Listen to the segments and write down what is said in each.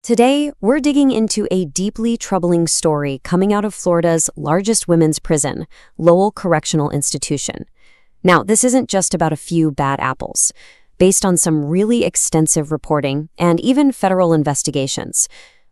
Today, we're digging into a deeply troubling story coming out of Florida's largest women's prison, Lowell Correctional Institution. Now, this isn't just about a few bad apples. Based on some really extensive reporting and even federal investigations,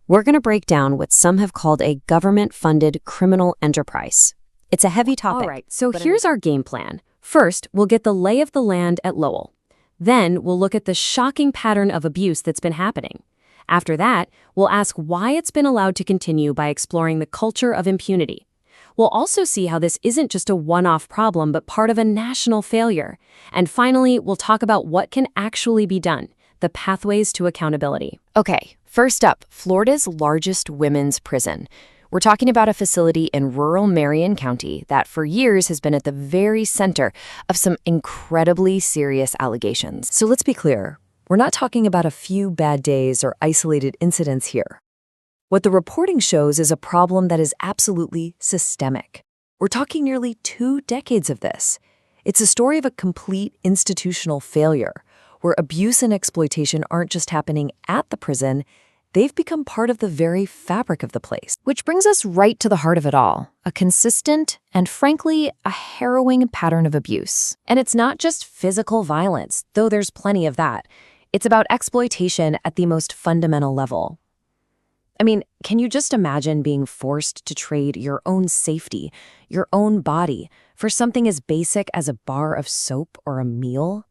we're going to break down what some have called a government-funded criminal enterprise. It's a heavy topic. All right, so here's our game plan. First, we'll get the lay of the land at Lowell. Then, we'll look at the shocking pattern of abuse that's been happening. After that, we'll ask why it's been allowed to continue by exploring the culture of impunity. We'll also see how this isn't just a one-off problem, but part of a national failure. And finally, we'll talk about what can actually be done, the pathways to accountability. Okay, first up, Florida's largest women's prison. We're talking about a facility in rural Marion County that for years has been at the very center of some incredibly serious allegations. So let's be clear. We're not talking about a few bad days or isolated incidents here. What the reporting shows is a problem that is absolutely systemic. We're talking nearly 2 decades of this. It's a story of a complete institutional failure, where abuse and exploitation aren't just happening at the prison, they've become part of the very fabric of the place. Which brings us right to the heart of it all, a consistent and, frankly, a harrowing pattern of abuse. And it's not just physical violence, though there's plenty of that. It's about exploitation at the most fundamental level. I mean, can you just imagine being forced to trade your own safety, your own body, for something as basic as a bar of soap or a meal?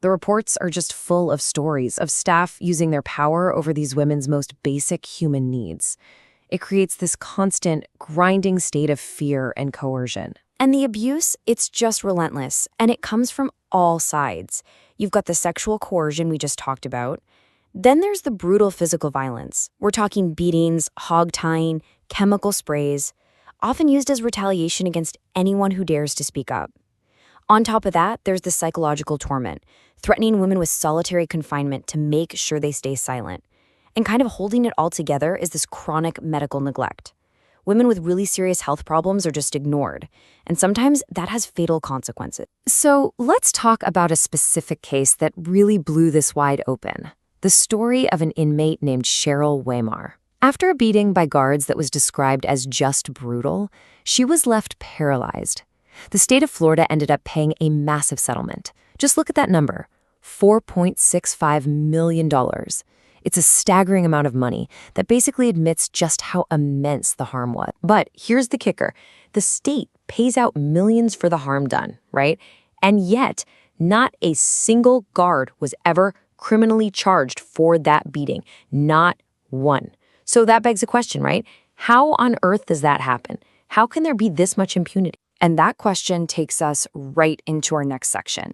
The reports are just full of stories of staff using their power over these women's most basic human needs. It creates this constant, grinding state of fear and coercion. And the abuse, it's just relentless, and it comes from all sides. You've got the sexual coercion we just talked about. Then there's the brutal physical violence. We're talking beatings, hog-tying, chemical sprays, often used as retaliation against anyone who dares to speak up. On top of that, there's the psychological torment, threatening women with solitary confinement to make sure they stay silent. And kind of holding it all together is this chronic medical neglect. Women with really serious health problems are just ignored, and sometimes that has fatal consequences. So let's talk about a specific case that really blew this wide open. The story of an inmate named Cheryl Weimar. After a beating by guards that was described as just brutal, she was left paralyzed. The state of Florida ended up paying a massive settlement. Just look at that number, $4.65 million. It's a staggering amount of money that basically admits just how immense the harm was. But here's the kicker. The state pays out millions for the harm done, right? And yet, not a single guard was ever criminally charged for that beating. Not one. So that begs a question, right? How on earth does that happen? How can there be this much impunity? And that question takes us right into our next section,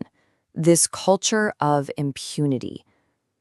this culture of impunity.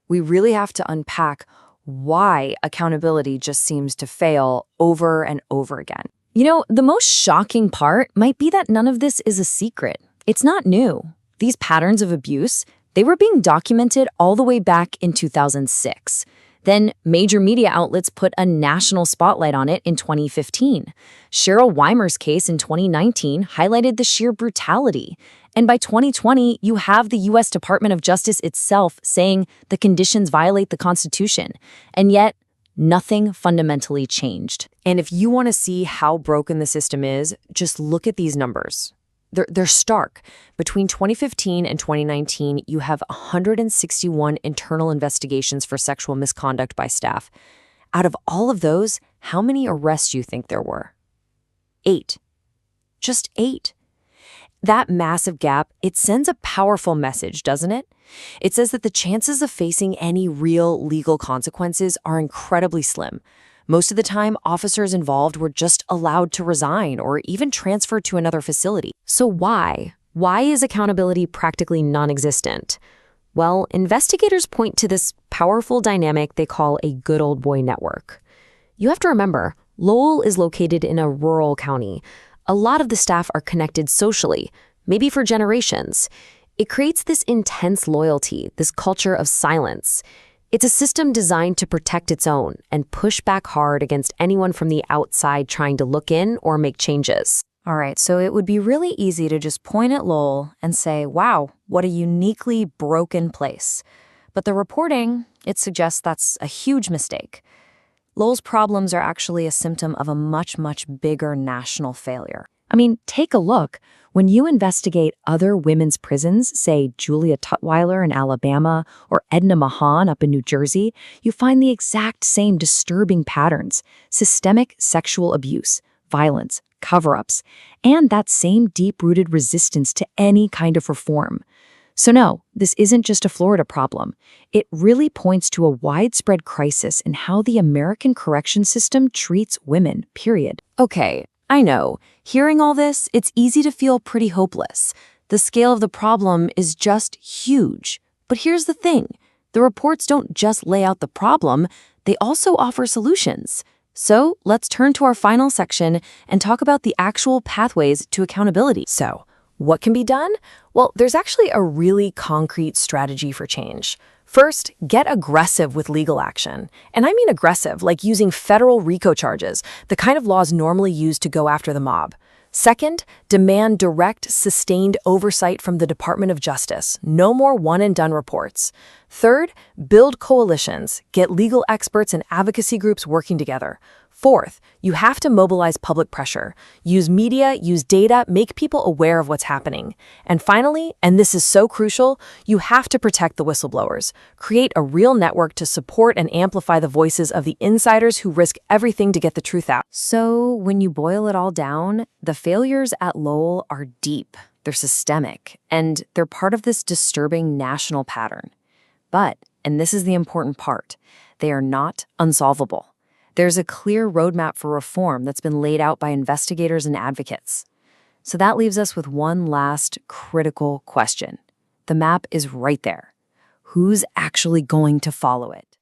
We really have to unpack why accountability just seems to fail over and over again. You know, the most shocking part might be that none of this is a secret. It's not new. These patterns of abuse, they were being documented all the way back in 2006. Then major media outlets put a national spotlight on it in 2015. Cheryl Weimar's case in 2019 highlighted the sheer brutality. And by 2020, you have the U.S. Department of Justice itself saying the conditions violate the Constitution. And yet, nothing fundamentally changed. And if you want to see how broken the system is, just look at these numbers. They're stark. Between 2015 and 2019, you have 161 internal investigations for sexual misconduct by staff. Out of all of those, how many arrests do you think there were? 8. Just 8. That massive gap, it sends a powerful message, doesn't it? It says that the chances of facing any real legal consequences are incredibly slim. Most of the time, officers involved were just allowed to resign or even transferred to another facility. So why? Why is accountability practically non-existent? Well, investigators point to this powerful dynamic they call a good old boy network. You have to remember, Lowell is located in a rural county. A lot of the staff are connected socially, maybe for generations. It creates this intense loyalty, this culture of silence. It's a system designed to protect its own and push back hard against anyone from the outside trying to look in or make changes. All right, so it would be really easy to just point at Lowell and say, wow, what a uniquely broken place. But the reporting, It suggests that's a huge mistake. Lowell's problems are actually a symptom of a much, much bigger national failure. I mean, take a look. When you investigate other women's prisons, say Julia Tutwiler in Alabama or Edna Mahan up in New Jersey, you find the exact same disturbing patterns: systemic sexual abuse, violence, cover-ups, and that same deep-rooted resistance to any kind of reform. So no, this isn't just a Florida problem. It really points to a widespread crisis in how the American correction system treats women, period. Okay, I know. Hearing all this, it's easy to feel pretty hopeless. The scale of the problem is just huge. But here's the thing. The reports don't just lay out the problem, they also offer solutions. So let's turn to our final section and talk about the actual pathways to accountability. So, what can be done? Well, there's actually a really concrete strategy for change. First, get aggressive with legal action. And I mean aggressive, like using federal RICO charges, the kind of laws normally used to go after the mob. Second, demand direct, sustained oversight from the Department of Justice. No more one-and-done reports. Third, build coalitions. Get legal experts and advocacy groups working together. Fourth, you have to mobilize public pressure. Use media, use data, make people aware of what's happening. And finally, and this is so crucial, you have to protect the whistleblowers. Create a real network to support and amplify the voices of the insiders who risk everything to get the truth out. So when you boil it all down, the failures at Lowell are deep, they're systemic, and they're part of this disturbing national pattern. But, and this is the important part, they are not unsolvable. There's a clear roadmap for reform that's been laid out by investigators and advocates. So that leaves us with one last critical question. The map is right there. Who's actually going to follow it?